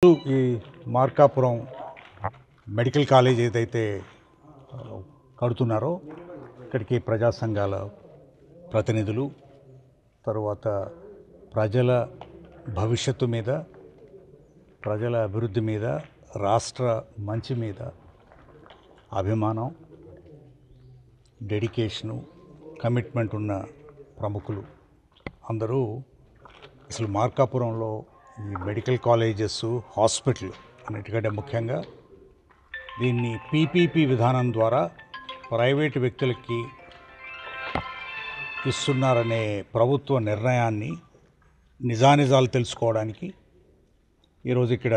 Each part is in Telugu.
ఈ మార్కాపురం మెడికల్ కాలేజ్ ఏదైతే కడుతున్నారో ఇక్కడికి ప్రజా సంఘాల ప్రతినిధులు, తరువాత ప్రజల భవిష్యత్తు మీద, ప్రజల అభివృద్ధి మీద, రాష్ట్ర మంచి మీద అభిమానం, డెడికేషను, కమిట్మెంట్ ఉన్న ప్రముఖులు అందరూ అసలు మార్కాపురంలో ఈ మెడికల్ కాలేజెస్, హాస్పిటల్ అన్నిటికంటే ముఖ్యంగా దీన్ని పీపీపీ విధానం ద్వారా ప్రైవేటు వ్యక్తులకి ఇస్తున్నారనే ప్రభుత్వ నిర్ణయాన్ని నిజానిజాలు తెలుసుకోవడానికి ఈరోజు ఇక్కడ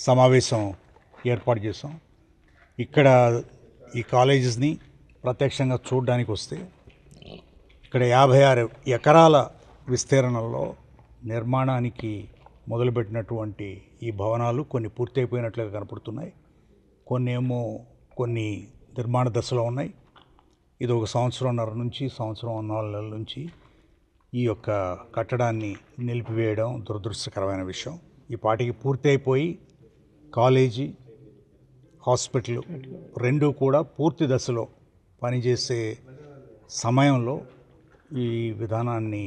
సమావేశం ఏర్పాటు చేసాం. ఇక్కడ ఈ కాలేజెస్ని ప్రత్యక్షంగా చూడడానికి వస్తే ఇక్కడ 56 ఎకరాల విస్తీర్ణంలో నిర్మాణానికి మొదలుపెట్టినటువంటి ఈ భవనాలు కొన్ని పూర్తయిపోయినట్లుగా కనపడుతున్నాయి. కొన్ని నిర్మాణ దశలో ఉన్నాయి. ఇది ఒక సంవత్సరంన్నర నుంచి సంవత్సరం 4 నెలల నుంచి ఈ యొక్క కట్టడాన్ని నిలిపివేయడం దురదృష్టకరమైన విషయం. ఈ పాటికి పూర్తి అయిపోయి కాలేజీ, హాస్పిటల్ రెండూ కూడా పూర్తి దశలో పనిచేసే సమయంలో ఈ విధానాన్ని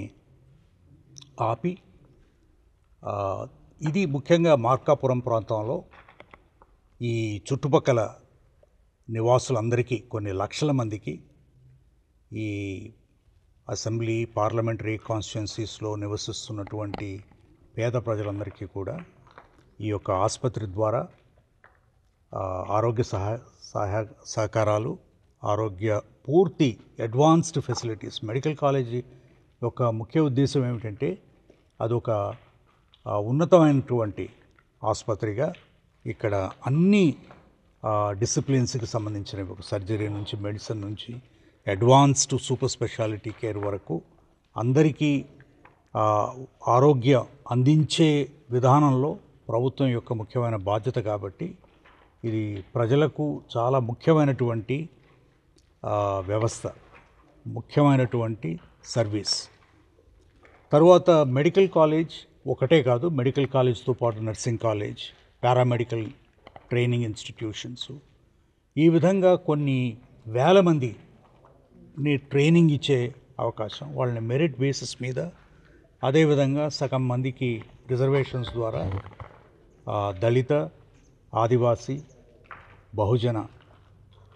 ఆపి, ఇది ముఖ్యంగా మార్కాపురం ప్రాంతంలో ఈ చుట్టుపక్కల నివాసులందరికీ, కొన్ని లక్షల మందికి, ఈ అసెంబ్లీ, పార్లమెంటరీ కాన్స్టిట్యున్సీస్లో నివసిస్తున్నటువంటి పేద ప్రజలందరికీ కూడా ఈ యొక్క ఆసుపత్రి ద్వారా ఆరోగ్య సహకారాలు, ఆరోగ్య పూర్తి అడ్వాన్స్డ్ ఫెసిలిటీస్. మెడికల్ కాలేజీ యొక్క ముఖ్య ఉద్దేశం ఏమిటంటే అదొక ఉన్నతమైనటువంటి ఆసుపత్రిగా ఇక్కడ అన్ని డిసిప్లిన్స్కి సంబంధించినవి, ఒక సర్జరీ నుంచి, మెడిసిన్ నుంచి, అడ్వాన్స్డ్ సూపర్ స్పెషాలిటీ కేర్ వరకు అందరికీ ఆరోగ్యం అందించే విధానంలో ప్రభుత్వం యొక్క ముఖ్యమైన బాధ్యత. కాబట్టి ఇది ప్రజలకు చాలా ముఖ్యమైనటువంటి వ్యవస్థ, ముఖ్యమైనటువంటి సర్వీస్. తరువాత మెడికల్ కాలేజ్ ఒకటే కాదు, మెడికల్ కాలేజ్తో పాటు nursing college, paramedical training institutions, ఈ విధంగా కొన్ని వేల మందిని ట్రైనింగ్ ఇచ్చే అవకాశం, వాళ్ళని మెరిట్ బేసిస్ మీద, అదేవిధంగా సగం మందికి రిజర్వేషన్స్ ద్వారా దళిత, ఆదివాసీ, బహుజన,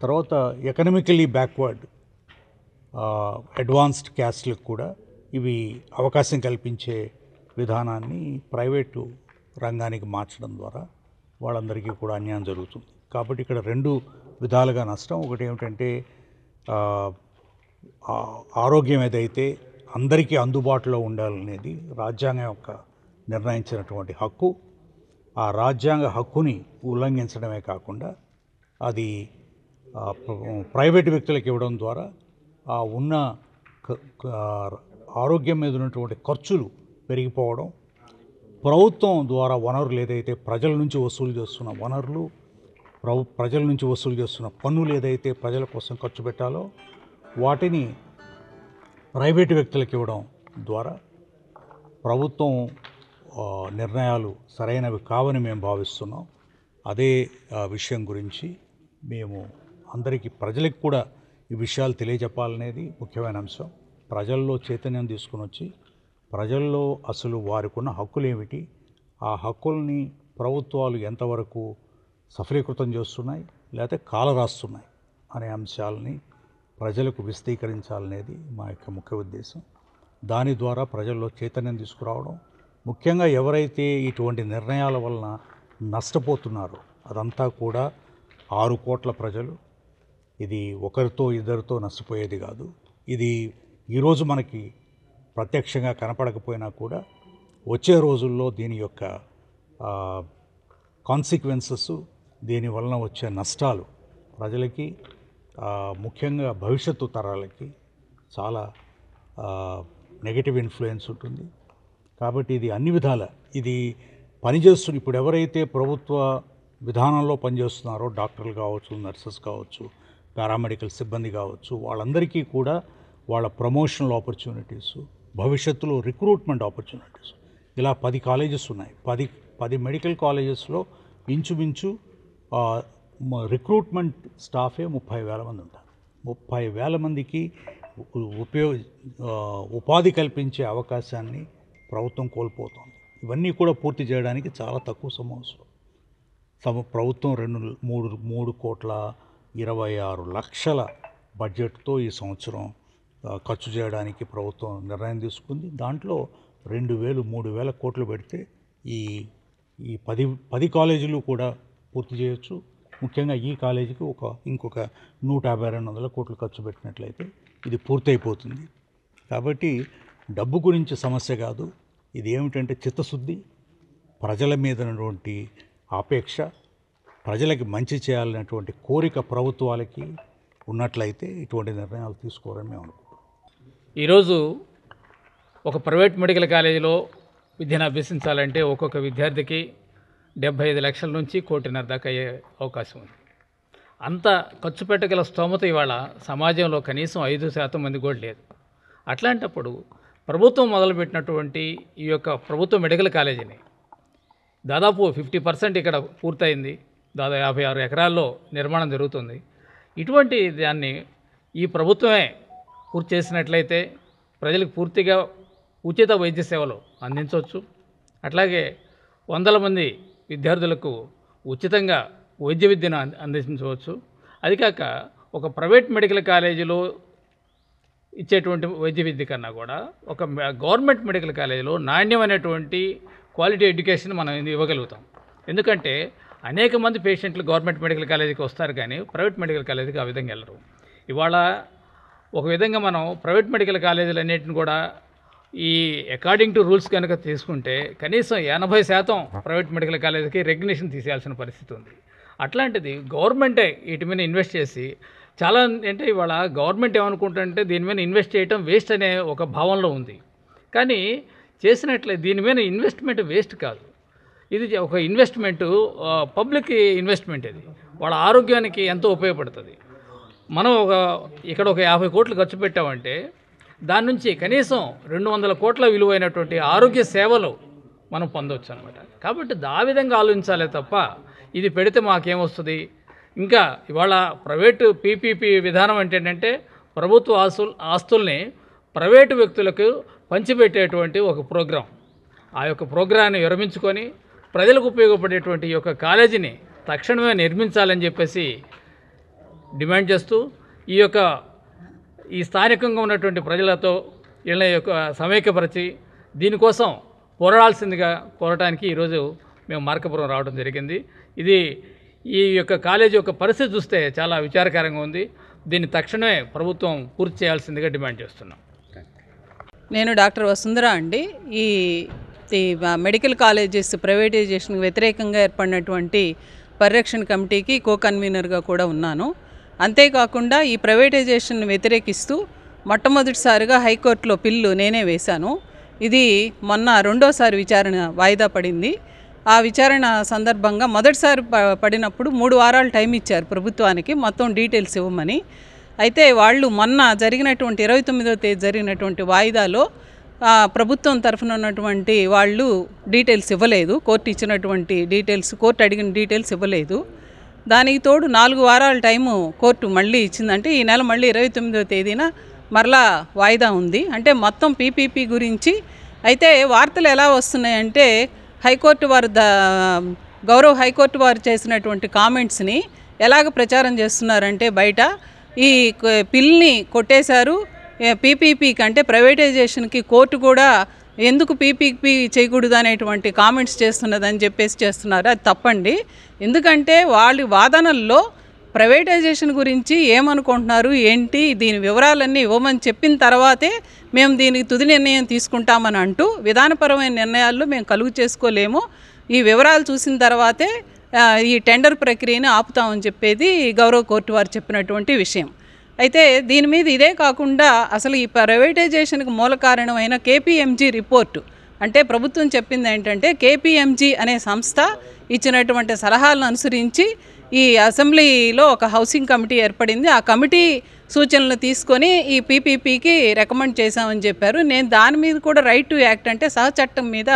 తర్వాత ఎకనామికలీ బ్యాక్వర్డ్ అడ్వాన్స్డ్ క్యాస్ట్లకు కూడా ఇవి అవకాశం కల్పించే విధానాన్ని ప్రైవేటు రంగానికి మార్చడం ద్వారా వాళ్ళందరికీ కూడా అన్యాయం జరుగుతుంది. కాబట్టి ఇక్కడ రెండు విధాలుగా నష్టం. ఒకటి ఏమిటంటే ఆరోగ్యం ఏదైతే అందరికీ అందుబాటులో ఉండాలనేది రాజ్యాంగం యొక్క నిర్ణయించినటువంటి హక్కు, ఆ రాజ్యాంగ హక్కుని ఉల్లంఘించడమే కాకుండా అది ప్రైవేటు వ్యక్తులకు ఇవ్వడం ద్వారా ఉన్న ఆరోగ్యం మీద ఉన్నటువంటి ఖర్చులు పెరిగిపోవడం, ప్రభుత్వం ద్వారా వనరులు ఏదైతే ప్రజల నుంచి వసూలు చేస్తున్న వనరులు, ప్రజల నుంచి వసూలు చేస్తున్న పన్నులు ఏదైతే ప్రజల కోసం ఖర్చు పెట్టాలో వాటిని ప్రైవేటు వ్యక్తులకు ఇవ్వడం ద్వారా ప్రభుత్వం నిర్ణయాలు సరైనవి కావని మేము భావిస్తున్నాం. అదే విషయం గురించి మేము అందరికీ, ప్రజలకు కూడా ఈ విషయాలు తెలియజెప్పాలనేది ముఖ్యమైన అంశం. ప్రజల్లో చైతన్యం తీసుకుని వచ్చి ప్రజల్లో అసలు వారికి ఉన్న హక్కులు ఏమిటి, ఆ హక్కుల్ని ప్రభుత్వాలు ఎంతవరకు సఫలీకృతం చేస్తున్నాయి లేకపోతే కాలరాస్తున్నాయి అనే అంశాలని ప్రజలకు విశదీకరించాలనేది మా యొక్క ముఖ్య ఉద్దేశం. దాని ద్వారా ప్రజల్లో చైతన్యం తీసుకురావడం, ముఖ్యంగా ఎవరైతే ఇటువంటి నిర్ణయాల వలన నష్టపోతున్నారో అదంతా కూడా 6 కోట్ల ప్రజలు. ఇది ఒకరితో ఇద్దరితో నష్టపోయేది కాదు. ఇది ఈరోజు మనకి ప్రత్యక్షంగా కనపడకపోయినా కూడా వచ్చే రోజుల్లో దీని యొక్క కాన్సిక్వెన్సెస్, దీని వలన వచ్చే నష్టాలు ప్రజలకి, ముఖ్యంగా భవిష్యత్తు తరాలకి చాలా నెగటివ్ ఇన్ఫ్లుయెన్స్ ఉంటుంది. కాబట్టి ఇది అన్ని విధాల ఇది పనిచేస్తుంది. ఇప్పుడు ఎవరైతే ప్రభుత్వ విధానంలో పనిచేస్తున్నారో, డాక్టర్లు కావచ్చు, నర్సెస్ కావచ్చు, పారామెడికల్ సిబ్బంది కావచ్చు, వాళ్ళందరికీ కూడా వాళ్ళ ప్రమోషనల్ ఆపర్చునిటీసు, భవిష్యత్తులో రిక్రూట్మెంట్ ఆపర్చునిటీస్, ఇలా 10 కాలేజెస్ ఉన్నాయి. 10 మెడికల్ కాలేజెస్లో ఇంచుమించు రిక్రూట్మెంట్ స్టాఫే 30,000 మంది ఉంటారు. 30,000 మందికి ఉపాధి కల్పించే అవకాశాన్ని ప్రభుత్వం కోల్పోతుంది. ఇవన్నీ కూడా పూర్తి చేయడానికి చాలా తక్కువ సమయం అవసరం. ప్రభుత్వం 3,26,00,000 బడ్జెట్తో ఈ సంవత్సరం ఖర్చు చేయడానికి ప్రభుత్వం నిర్ణయం తీసుకుంది. దాంట్లో 2,000-3,000 కోట్లు పెడితే ఈ 10 కాలేజీలు కూడా పూర్తి చేయొచ్చు. ముఖ్యంగా ఈ కాలేజీకి ఇంకొక 150-200 కోట్లు ఖర్చు పెట్టినట్లయితే ఇది పూర్తయిపోతుంది. కాబట్టి డబ్బు గురించి సమస్య కాదు, ఇది ఏమిటంటే చిత్తశుద్ధి, ప్రజల మీద ఉన్నటువంటి ఆపేక్ష, ప్రజలకి మంచి చేయాలనేటువంటి కోరిక ప్రభుత్వాలకి ఉన్నట్లయితే ఇటువంటి నిర్ణయాలు తీసుకోవాలని మేము అనుకుంటున్నాం. ఈరోజు ఒక ప్రైవేట్ మెడికల్ కాలేజీలో విద్యను అభ్యసించాలంటే ఒక్కొక్క విద్యార్థికి 75 లక్షల నుంచి 1.5 కోటి దాకా అయ్యే అవకాశం ఉంది. అంత ఖర్చు పెట్టగల స్తోమత ఇవాళ సమాజంలో కనీసం 5% మంది కూడా లేదు. అట్లాంటప్పుడు ప్రభుత్వం మొదలుపెట్టినటువంటి ఈ యొక్క ప్రభుత్వ మెడికల్ కాలేజీని దాదాపు 50% ఇక్కడ పూర్తయింది. దాదాపు 56 ఎకరాల్లో నిర్మాణం జరుగుతుంది. ఇటువంటి దాన్ని ఈ ప్రభుత్వమే పూర్తి చేసినట్లయితే ప్రజలకు పూర్తిగా ఉచిత వైద్య సేవలు అందించవచ్చు. అట్లాగే 100 మంది విద్యార్థులకు ఉచితంగా వైద్య విద్యను అందించవచ్చు. అది కాక ఒక ప్రైవేట్ మెడికల్ కాలేజీలో ఇచ్చేటువంటి వైద్య విద్య కన్నా కూడా ఒక గవర్నమెంట్ మెడికల్ కాలేజీలో నాణ్యమైనటువంటి క్వాలిటీ ఎడ్యుకేషన్ మనం ఇవ్వగలుగుతాం. ఎందుకంటే అనేక మంది పేషెంట్లు గవర్నమెంట్ మెడికల్ కాలేజీకి వస్తారు, కానీ ప్రైవేట్ మెడికల్ కాలేజీకి ఆ విధంగా వెళ్ళరు. ఇవాళ ఒక విధంగా మనం ప్రైవేట్ మెడికల్ కాలేజీలు అన్నింటిని కూడా ఈ అకార్డింగ్ టు రూల్స్ కనుక తీసుకుంటే కనీసం 80% ప్రైవేట్ మెడికల్ కాలేజీకి రెగ్యులేషన్ తీసేయాల్సిన పరిస్థితి ఉంది. అట్లాంటిది గవర్నమెంటే వీటి మీద ఇన్వెస్ట్ చేసి చాలా అంటే ఇవాళ గవర్నమెంట్ ఏమనుకుంటుంటే దీని మీద ఇన్వెస్ట్ చేయడం వేస్ట్ అనే ఒక భావనలో ఉంది. కానీ చేసినట్లే దీని మీద ఇన్వెస్ట్మెంట్ వేస్ట్ కాదు, ఇది ఒక ఇన్వెస్ట్మెంటు, పబ్లిక్ ఇన్వెస్ట్మెంట్. ఇది వాళ్ళ ఆరోగ్యానికి ఎంతో ఉపయోగపడుతుంది. మనం ఇక్కడ ఒక 50 కోట్లు ఖర్చు పెట్టామంటే దాని నుంచి కనీసం 200 కోట్ల విలువైనటువంటి ఆరోగ్య సేవలు మనం పొందవచ్చు అనమాట. కాబట్టి ఆ విధంగా ఆలోచించాలే తప్ప ఇది పెడితే మాకేమొస్తుంది. ఇంకా ఇవాళ ప్రైవేటు పీపీపీ విధానం అంటే ఏంటంటే ప్రభుత్వ ఆస్తుల్ని ప్రైవేటు వ్యక్తులకు పంచిపెట్టేటువంటి ఒక ప్రోగ్రాం. ఆ యొక్క ప్రోగ్రాన్ని విరమించుకొని ప్రజలకు ఉపయోగపడేటువంటి ఈ యొక్క కాలేజీని తక్షణమే నిర్మించాలని చెప్పేసి డిమాండ్ చేస్తూ ఈ స్థానికంగా ఉన్నటువంటి ప్రజలతో వీళ్ళ యొక్క సమైక్యపరిచి దీనికోసం పోరాడాల్సిందిగా కోరటానికి ఈరోజు మేము మార్కాపురం రావడం జరిగింది. ఈ యొక్క కాలేజీ యొక్క పరిస్థితి చూస్తే చాలా విచారకరంగా ఉంది. దీన్ని తక్షణమే ప్రభుత్వం పూర్తి చేయాల్సిందిగా డిమాండ్ చేస్తున్నాం. నేను డాక్టర్ వసుంధర అండి. ఈ మెడికల్ కాలేజెస్ ప్రైవేటైజేషన్కి వ్యతిరేకంగా ఏర్పడినటువంటి పరిరక్షణ కమిటీకి కన్వీనర్గా కూడా ఉన్నాను. అంతేకాకుండా ఈ ప్రైవేటైజేషన్ వ్యతిరేకిస్తూ మొట్టమొదటిసారిగా హైకోర్టులో పిల్లు నేనే వేశాను. ఇది మొన్న రెండోసారి విచారణ వాయిదా పడింది. ఆ విచారణ సందర్భంగా మొదటిసారి పడినప్పుడు 3 వారాలు టైం ఇచ్చారు ప్రభుత్వానికి మొత్తం డీటెయిల్స్ ఇవ్వమని. అయితే వాళ్ళు మొన్న జరిగినటువంటి 29వ తేదీ జరిగినటువంటి వాయిదాలో ప్రభుత్వం తరఫున ఉన్నటువంటి వాళ్ళు డీటెయిల్స్ ఇవ్వలేదు. కోర్టు ఇచ్చినటువంటి డీటెయిల్స్, కోర్టు అడిగిన డీటెయిల్స్ ఇవ్వలేదు. దానికి తోడు 4 వారాల టైము కోర్టు మళ్ళీ ఇచ్చిందంటే ఈ నెల మళ్ళీ 29వ తేదీన మరలా వాయిదా ఉంది. అంటే మొత్తం పీపీపీ గురించి. అయితే వార్తలు ఎలా వస్తున్నాయంటే హైకోర్టు వారు గౌరవ హైకోర్టు వారు చేసినటువంటి కామెంట్స్ని ఎలాగ ప్రచారం చేస్తున్నారంటే బయట ఈ పిల్ని కొట్టేశారు, పీపీపీ కంటే ప్రైవేటైజేషన్కి కోర్టు కూడా ఎందుకు పీపీపీ చేయకూడదు అనేటువంటి కామెంట్స్ చేస్తున్నదని చెప్పేసి చేస్తున్నారు. అది తప్పండి. ఎందుకంటే వాళ్ళ వాదనల్లో ప్రైవేటైజేషన్ గురించి ఏమనుకుంటున్నారు ఏంటి దీని వివరాలన్నీ ఇవ్వమని చెప్పిన తర్వాతే మేము దీనికి తుది నిర్ణయం తీసుకుంటామని అంటూ విధానపరమైన నిర్ణయాల్లో మేము కలుగు చేసుకోలేము, ఈ వివరాలు చూసిన తర్వాతే ఈ టెండర్ ప్రక్రియను ఆపుతామని చెప్పేది గౌరవ కోర్టు వారు చెప్పినటువంటి విషయం. అయితే దీని మీద ఇదే కాకుండా అసలు ఈ ప్రైవేటైజేషన్కి మూల కారణమైన కేపీఎంజీ రిపోర్టు, అంటే ప్రభుత్వం చెప్పింది ఏంటంటే కేపీఎంజీ అనే సంస్థ ఇచ్చినటువంటి సలహాలను అనుసరించి ఈ అసెంబ్లీలో ఒక హౌసింగ్ కమిటీ ఏర్పడింది. ఆ కమిటీ సూచనలు తీసుకొని ఈ పీపీపీకి రికమెండ్ చేశామని చెప్పారు. నేను దాని మీద కూడా రైట్ టు యాక్ట్ అంటే సహచట్టం మీద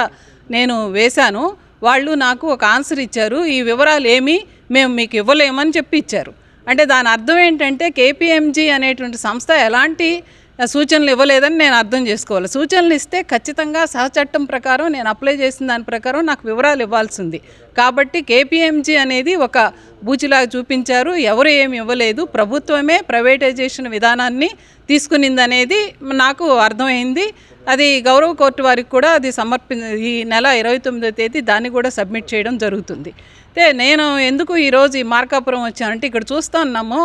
నేను వేశాను. వాళ్ళు నాకు ఒక ఆన్సర్ ఇచ్చారు, ఈ వివరాలు ఏమీ మేము మీకు ఇవ్వలేమని చెప్పి ఇచ్చారు. అంటే దాని అర్థం ఏంటంటే KPMG అనేటువంటి సంస్థ ఎలాంటి సూచనలు ఇవ్వలేదని నేను అర్థం చేసుకోవాలి. సూచనలు ఇస్తే ఖచ్చితంగా సహచట్టం ప్రకారం నేను అప్లై చేసిన దాని ప్రకారం నాకు వివరాలు ఇవ్వాల్సింది. కాబట్టి KPMG అనేది ఒక బూచిలాగా చూపించారు, ఎవరు ఏమి ఇవ్వలేదు, ప్రభుత్వమే ప్రైవేటైజేషన్ విధానాన్ని తీసుకునిందనేది నాకు అర్థమైంది. అది గౌరవ కోర్టు వారికి కూడా అది ఈ నెల 29వ తేదీ దాన్ని కూడా సబ్మిట్ చేయడం జరుగుతుంది. అయితే నేను ఎందుకు ఈరోజు ఈ మార్కాపురం వచ్చానంటే ఇక్కడ చూస్తూ ఉన్నాము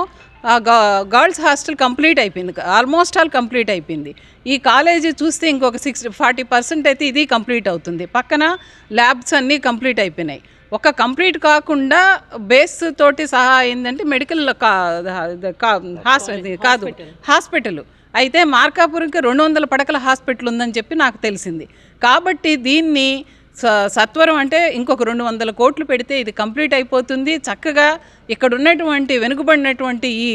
గర్ల్స్ హాస్టల్ కంప్లీట్ అయిపోయింది, ఆల్మోస్ట్ ఆల్ కంప్లీట్ అయిపోయింది. ఈ కాలేజీ చూస్తే ఇంకొక 40% అయితే ఇది కంప్లీట్ అవుతుంది. పక్కన ల్యాబ్స్ అన్నీ కంప్లీట్ అయిపోయినాయి. ఒక కంప్లీట్ కాకుండా బేస్ తోటి సహా ఏంటంటే మెడికల్ కాదు హాస్పిటల్ అయితే మార్కాపురంకి 200 పడకల హాస్పిటల్ ఉందని చెప్పి నాకు తెలిసింది. కాబట్టి దీన్ని సత్వరం అంటే ఇంకొక 200 కోట్లు పెడితే ఇది కంప్లీట్ అయిపోతుంది. చక్కగా ఇక్కడ ఉన్నటువంటి వెనుకబడినటువంటి ఈ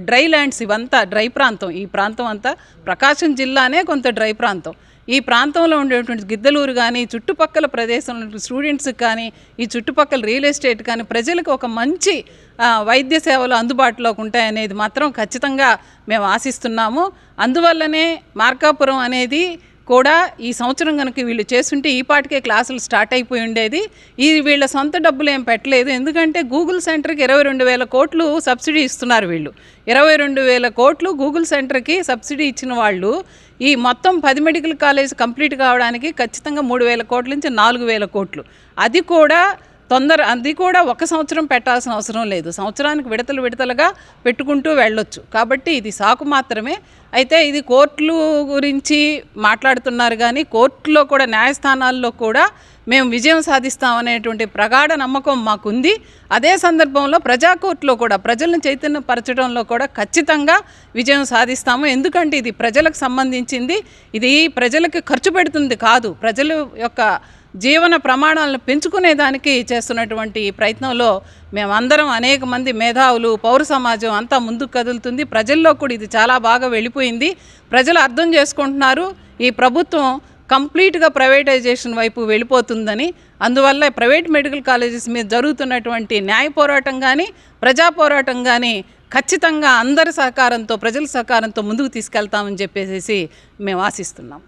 డ్రై ల్యాండ్స్ ఇవంతా డ్రై ప్రాంతం, ఈ ప్రాంతం అంతా ప్రకాశం జిల్లానే కొంత డ్రై ప్రాంతం. ఈ ప్రాంతంలో ఉండేటువంటి గిద్దలూరు కానీ చుట్టుపక్కల ప్రదేశంలో స్టూడెంట్స్కి కానీ ఈ చుట్టుపక్కల రియల్ ఎస్టేట్ కానీ ప్రజలకు ఒక మంచి వైద్య సేవలు అందుబాటులోకి ఉంటాయనేది మాత్రం ఖచ్చితంగా మేము ఆశిస్తున్నాము. అందువల్లనే మార్కాపురం అనేది కూడా ఈ సంవత్సరం కనుక వీళ్ళు చేస్తుంటే ఈ పాటికే క్లాసులు స్టార్ట్ అయిపోయి ఉండేది. వీళ్ళ సొంత డబ్బులు ఏం పెట్టలేదు. ఎందుకంటే గూగుల్ సెంటర్కి 22,000 కోట్లు సబ్సిడీ ఇస్తున్నారు వీళ్ళు. 22,000 కోట్లు గూగుల్ సెంటర్కి సబ్సిడీ ఇచ్చిన వాళ్ళు ఈ మొత్తం 10 మెడికల్ కాలేజ్ కంప్లీట్ కావడానికి ఖచ్చితంగా 3,000 కోట్ల నుంచి 4,000 కోట్లు. అది కూడా ఒక సంవత్సరం పెట్టాల్సిన అవసరం లేదు, సంవత్సరానికి విడతలుగా పెట్టుకుంటూ వెళ్ళొచ్చు. కాబట్టి ఇది సాకు మాత్రమే. అయితే ఇది కోర్టులు గురించి మాట్లాడుతున్నారు కానీ కోర్టులో కూడా న్యాయస్థానాల్లో కూడా మేము విజయం సాధిస్తామనేటువంటి ప్రగాఢ నమ్మకం మాకుంది. అదే సందర్భంలో ప్రజాకోర్టులో కూడా ప్రజలను చైతన్యపరచడంలో కూడా ఖచ్చితంగా విజయం సాధిస్తాము. ఎందుకంటే ఇది ప్రజలకు సంబంధించింది, ఇది ప్రజలకు ఖర్చు పెడుతుంది కాదు, ప్రజల యొక్క జీవన ప్రమాణాలను పెంచుకునేదానికి చేస్తున్నటువంటి ఈ ప్రయత్నంలో మేమందరం అనేక మంది మేధావులు పౌర సమాజం అంతా ముందుకు కదులుతుంది. ప్రజల్లో కూడా ఇది చాలా బాగా వెళ్ళిపోయింది. ప్రజలు అర్థం చేసుకుంటున్నారు ఈ ప్రభుత్వం కంప్లీట్గా ప్రైవేటైజేషన్ వైపు వెళ్ళిపోతుందని. అందువల్ల ప్రైవేట్ మెడికల్ కాలేజెస్ మీద జరుగుతున్నటువంటి న్యాయ పోరాటం కానీ ప్రజా పోరాటం కానీ ఖచ్చితంగా అందరి సహకారంతో ప్రజల సహకారంతో ముందుకు తీసుకెళ్తామని చెప్పేసి మేము ఆశిస్తున్నాం.